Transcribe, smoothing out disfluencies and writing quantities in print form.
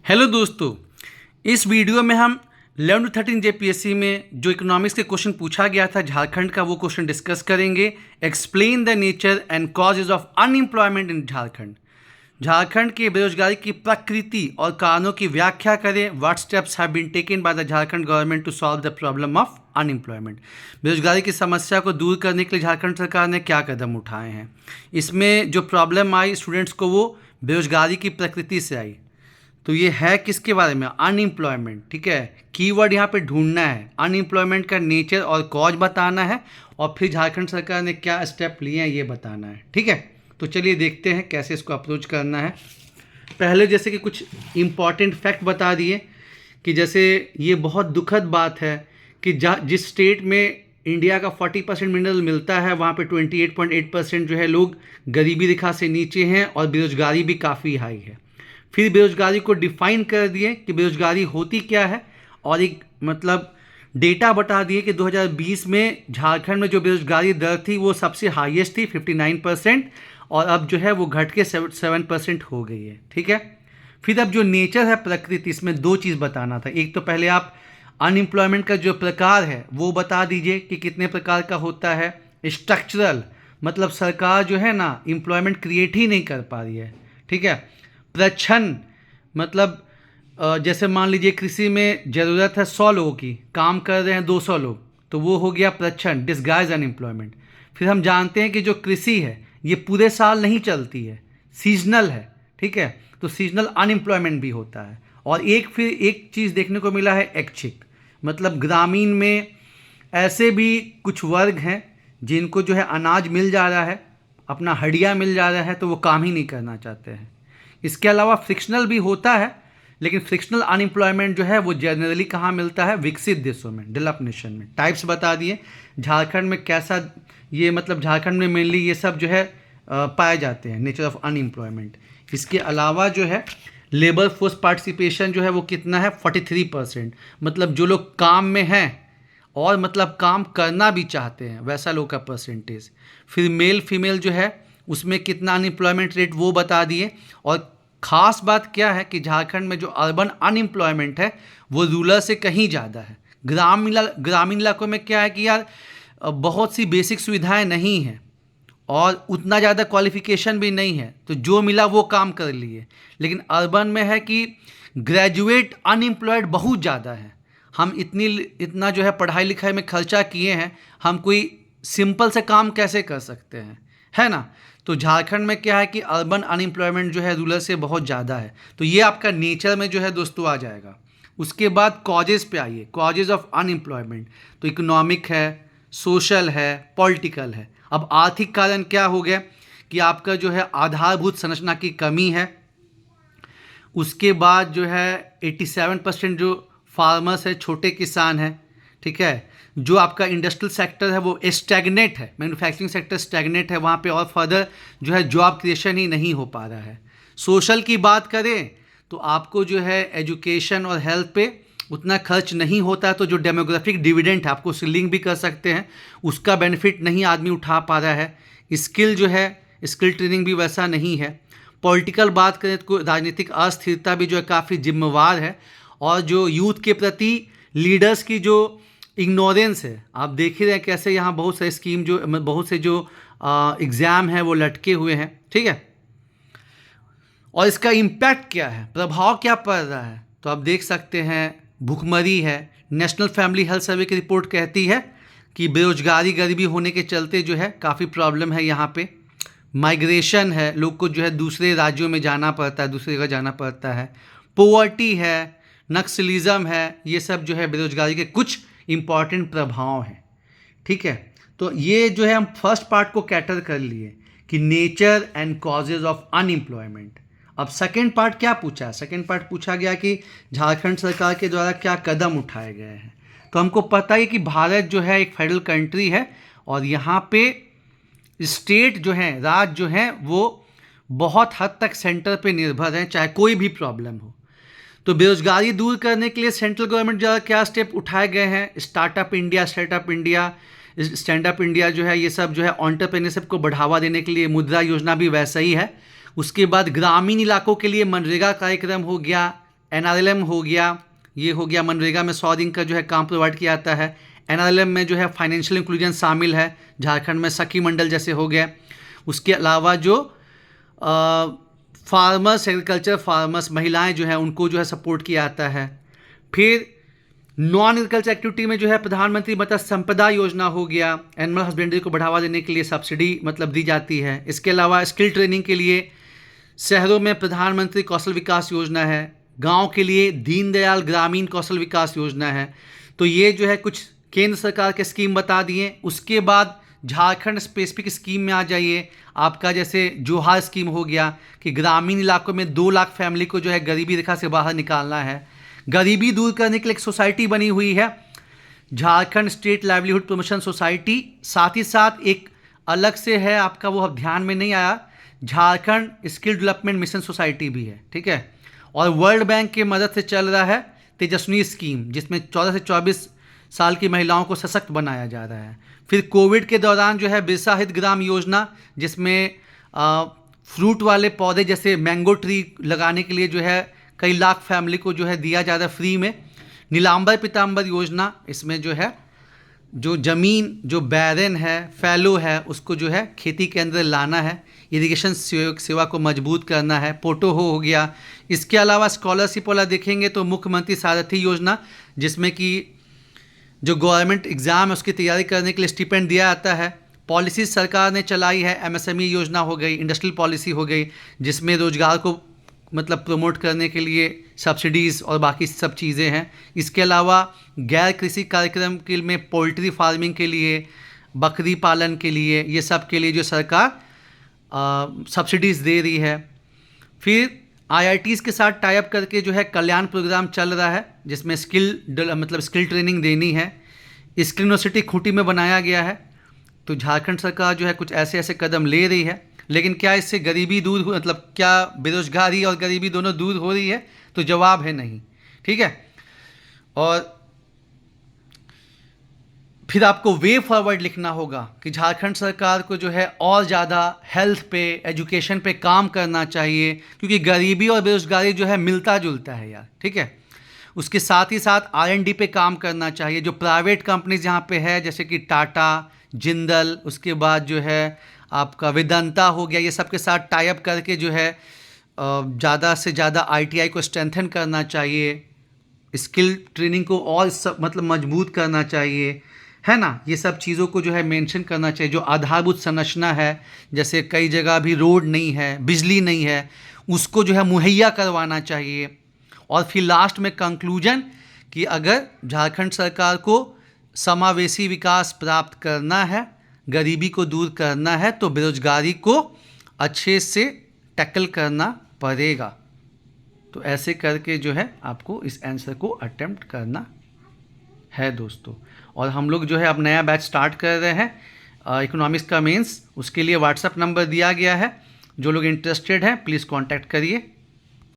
Hello दोस्तों, इस video में हम 11 to 13 जेपीएससी में जो इकोनॉमिक्स के क्वेश्चन पूछा गया था झारखंड का, वो क्वेश्चन डिस्कस करेंगे। Explain the nature and causes of unemployment in Jharkhand. Jharkhand की बेरोजगारी की प्रकृति और कारणों की व्याख्या करें। What steps have been taken by the Jharkhand government to solve the problem of unemployment. बेरोजगारी की समस्या को दूर करने के लिए झारखंड सरकार ने क्या कदम उठाए हैं। इसमें जो प्रॉब्लम आई स्टूडेंट्स को, वो बेरोजगारी की प्रकृति से आई। तो ये है किसके बारे में? अनएम्प्लॉयमेंट। ठीक है, कीवर्ड यहाँ पे ढूंढना है, अनएम्प्लॉयमेंट का नेचर और कॉज बताना है, और फिर झारखंड सरकार ने क्या स्टेप लिए हैं ये बताना है। ठीक है, तो चलिए देखते हैं कैसे इसको अप्रोच करना है। पहले जैसे कि कुछ इम्पॉर्टेंट फैक्ट बता दिए कि जैसे ये बहुत दुखद बात है कि जिस स्टेट में इंडिया का 40% मिनरल मिलता है, वहाँ पे 28.8% जो है लोग गरीबी रेखा से नीचे हैं और बेरोजगारी भी काफ़ी हाई है। फिर बेरोजगारी को डिफाइन कर दिए कि बेरोजगारी होती क्या है, और एक मतलब डेटा बता दिए कि 2020 में झारखंड में जो बेरोजगारी दर थी वो सबसे हाईएस्ट थी 59%, और अब जो है वो घट के 7% हो गई है। ठीक है, फिर अब जो नेचर है प्रकृति, इसमें दो चीज़ बताना था। एक तो पहले आप अनएम्प्लॉयमेंट का जो प्रकार है वो बता दीजिए कि कितने प्रकार का होता है। स्ट्रक्चरल मतलब सरकार जो है ना एम्प्लॉयमेंट क्रिएट ही नहीं कर पा रही है। ठीक है, प्रच्छन्न मतलब जैसे मान लीजिए कृषि में ज़रूरत है 100 लोगों की, काम कर रहे हैं 200 लोग, तो वो हो गया प्रच्छन्न, डिस्गाइज अनएम्प्लॉयमेंट। फिर हम जानते हैं कि जो कृषि है ये पूरे साल नहीं चलती है, सीजनल है। ठीक है, तो सीजनल अनएम्प्लॉयमेंट भी होता है। और फिर एक चीज़ देखने को मिला है ऐच्छिक, मतलब ग्रामीण में ऐसे भी कुछ वर्ग हैं जिनको जो है अनाज मिल जा रहा है, अपना हड़िया मिल जा रहा है, तो वो काम ही नहीं करना चाहते हैं। इसके अलावा फ्रिक्शनल भी होता है, लेकिन फ्रिक्शनल अनएम्प्लॉयमेंट जो है वो जनरली कहाँ मिलता है? विकसित देशों में, डेवलप नेशन में। टाइप्स बता दिए झारखंड में कैसा, ये मतलब झारखंड में मेनली ये सब जो है पाए जाते हैं, नेचर ऑफ अनएम्प्लॉयमेंट। इसके अलावा जो है लेबर फोर्स पार्टिसिपेशन जो है वो कितना है? 43%। मतलब जो लोग काम में हैं और मतलब काम करना भी चाहते हैं, वैसा लोग का परसेंटेज। फिर मेल फीमेल जो है उसमें कितना अनएम्प्लॉयमेंट रेट वो बता दिए। और ख़ास बात क्या है कि झारखंड में जो अर्बन अनएम्प्लॉयमेंट है वो रूरल से कहीं ज़्यादा है। ग्रामीण इलाकों में क्या है कि यार बहुत सी बेसिक सुविधाएं नहीं हैं और उतना ज़्यादा क्वालिफिकेशन भी नहीं है, तो जो मिला वो काम कर लिए। लेकिन अर्बन में है कि ग्रेजुएट अनएम्प्लॉयड बहुत ज़्यादा है। हम इतना जो है पढ़ाई लिखाई में खर्चा किए हैं, हम कोई सिंपल से काम कैसे कर सकते हैं, है ना। तो झारखंड में क्या है कि अर्बन अनएम्प्लॉयमेंट जो है रूरल से बहुत ज़्यादा है। तो ये आपका नेचर में जो है दोस्तों आ जाएगा। उसके बाद कॉजेज़ पे आइए, कॉजेज़ ऑफ अनएम्प्लॉयमेंट। तो इकोनॉमिक है, सोशल है, पॉलिटिकल है। अब आर्थिक कारण क्या हो गया कि आपका जो है आधारभूत संरचना की कमी है। उसके बाद जो है 87% जो फार्मर्स है, छोटे किसान हैं। ठीक है, जो आपका इंडस्ट्रियल सेक्टर है वो स्टैग्नेट है, मैन्युफैक्चरिंग सेक्टर स्टैग्नेट है, वहाँ पे और फर्दर जो है जॉब क्रिएशन ही नहीं हो पा रहा है। सोशल की बात करें तो आपको जो है एजुकेशन और हेल्थ पे उतना खर्च नहीं होता है, तो जो डेमोग्राफिक डिविडेंड है, आपको लिंक भी कर सकते हैं, उसका बेनिफिट नहीं आदमी उठा पा रहा है। स्किल जो है, स्किल ट्रेनिंग भी वैसा नहीं है। पॉलिटिकल बात करें तो राजनीतिक अस्थिरता भी जो है काफ़ी जिम्मेवार है, और जो यूथ के प्रति लीडर्स की जो इग्नोरेंस है, आप देख ही रहे हैं कैसे यहाँ बहुत सारे स्कीम जो बहुत से जो एग्ज़ाम हैं वो लटके हुए हैं। ठीक है, और इसका इम्पैक्ट क्या है, प्रभाव क्या पड़ रहा है, तो आप देख सकते हैं भुखमरी है। नेशनल फैमिली हेल्थ सर्वे की रिपोर्ट कहती है कि बेरोजगारी गरीबी होने के चलते जो है काफ़ी प्रॉब्लम है यहाँ पे। माइग्रेशन है, लोग को जो है दूसरे राज्यों में जाना पड़ता है, दूसरी जगह जाना पड़ता है। पोवर्टी है, नक्सलिज्म है, ये सब जो है बेरोजगारी के कुछ इम्पॉर्टेंट प्रभाव हैं। ठीक है, तो ये जो है हम फर्स्ट पार्ट को कैटर कर लिए कि nature and causes of unemployment. अब सेकेंड पार्ट क्या पूछा है? सेकेंड पार्ट पूछा गया कि झारखंड सरकार के द्वारा क्या कदम उठाए गए हैं। तो हमको पता है कि भारत जो है एक फेडरल कंट्री है, और यहाँ पे स्टेट जो हैं, राज्य जो हैं, वो बहुत हद तक सेंटर पे निर्भर हैं, चाहे कोई भी प्रॉब्लम हो। तो बेरोजगारी दूर करने के लिए सेंट्रल गवर्नमेंट द्वारा क्या स्टेप उठाए गए हैं? Startup India, startup India, stand up India जो है, ये सब जो है एंटरप्रेन्योरशिप को बढ़ावा देने के लिए मुद्रा योजना भी वैसा ही है। उसके बाद ग्रामीण इलाकों के लिए मनरेगा कार्यक्रम हो गया, NRLM हो गया, ये हो गया मनरेगा में 100 दिन का जो है काम प्रोवाइड किया जाता है। NRLM में जो है फाइनेंशियल इंक्लूजन शामिल है, झारखंड में सखी मंडल जैसे हो गए। उसके अलावा जो फार्मर्स, एग्रीकल्चर फार्मर्स, महिलाएं जो है उनको जो है सपोर्ट किया जाता है। फिर नॉन एग्रीकल्चर एक्टिविटी में जो है प्रधानमंत्री मत्स्य संपदा योजना हो गया, एनिमल हस्बेंड्री को बढ़ावा देने के लिए सब्सिडी मतलब दी जाती है। इसके अलावा स्किल ट्रेनिंग के लिए शहरों में प्रधानमंत्री कौशल विकास योजना है, गांव के लिए दीनदयाल ग्रामीण कौशल विकास योजना है। तो ये जो है कुछ केंद्र सरकार के स्कीम बता दिए। उसके बाद झारखंड स्पेसिफिक स्कीम में आ जाइए। आपका जैसे जोहार स्कीम हो गया कि ग्रामीण इलाकों में 2 लाख फैमिली को जो है गरीबी रेखा से बाहर निकालना है। गरीबी दूर करने के लिए एक सोसाइटी बनी हुई है, Jharkhand state livelihood promotion society. साथ ही साथ एक अलग से है आपका, वो अब ध्यान में नहीं आया, Jharkhand skill development mission society भी है, ठीक है। और वर्ल्ड बैंक की मदद से चल रहा है तेजस्विनी स्कीम, जिसमें 14 से 24 साल की महिलाओं को सशक्त बनाया जा रहा है। फिर कोविड के दौरान जो है बिरसा हित ग्राम योजना, जिसमें फ्रूट वाले पौधे जैसे मैंगो ट्री लगाने के लिए जो है कई लाख फैमिली को जो है दिया जा रहा है फ्री में। नीलांबर पीतांबर योजना, इसमें जो है जो ज़मीन जो बैरन है, फैलो है, उसको जो है खेती के अंदर लाना है। इरिगेशन सेवा को मजबूत करना है। पोटो हो गया। इसके अलावा स्कॉलरशिप वाला देखेंगे तो मुख्यमंत्री सारथी योजना, जिसमें कि जो गवर्नमेंट एग्ज़ाम है उसकी तैयारी करने के लिए स्टिपेंड दिया जाता है। पॉलिसी सरकार ने चलाई है, MSME योजना हो गई, इंडस्ट्रियल पॉलिसी हो गई, जिसमें रोजगार को मतलब प्रमोट करने के लिए सब्सिडीज़ और बाकी सब चीज़ें हैं। इसके अलावा गैर कृषि कार्यक्रम के में पोल्ट्री फार्मिंग के लिए, बकरी पालन के लिए, ये सब के लिए जो सरकार सब्सिडीज़ दे रही है। फिर IITs के साथ टाइप करके जो है कल्याण प्रोग्राम चल रहा है, जिसमें स्किल ट्रेनिंग देनी है। स्किल यूनिवर्सिटी खूंटी में बनाया गया है। तो झारखंड सरकार जो है कुछ ऐसे ऐसे कदम ले रही है, लेकिन क्या इससे गरीबी दूर हो, मतलब क्या बेरोजगारी और गरीबी दोनों दूर हो रही है? तो जवाब है नहीं, ठीक है। और फिर आपको वे फॉरवर्ड लिखना होगा कि झारखंड सरकार को जो है और ज़्यादा हेल्थ पे, एजुकेशन पे काम करना चाहिए, क्योंकि गरीबी और बेरोजगारी जो है मिलता जुलता है यार, ठीक है। उसके साथ ही साथ R&D पे काम करना चाहिए। जो प्राइवेट कंपनीज यहाँ पे है, जैसे कि टाटा, जिंदल, उसके बाद जो है आपका वेदांता हो गया, ये सब के साथ टाइप करके जो है ज़्यादा से ज़्यादा ITI को स्ट्रेंथन करना चाहिए। स्किल ट्रेनिंग को और मतलब मजबूत करना चाहिए, है ना। ये सब चीज़ों को जो है मेंशन करना चाहिए। जो आधारभूत संरचना है, जैसे कई जगह भी रोड नहीं है, बिजली नहीं है, उसको जो है मुहैया करवाना चाहिए। और फिर लास्ट में कंक्लूजन कि अगर झारखंड सरकार को समावेशी विकास प्राप्त करना है, गरीबी को दूर करना है, तो बेरोजगारी को अच्छे से टैकल करना पड़ेगा। तो ऐसे करके जो है आपको इस आंसर को अटेम्प्ट करना है दोस्तों। और हम लोग जो है अब नया बैच स्टार्ट कर रहे हैं इकोनॉमिक्स का मेंस। उसके लिए व्हाट्सएप नंबर दिया गया है, जो लोग इंटरेस्टेड हैं प्लीज़ कांटेक्ट करिए।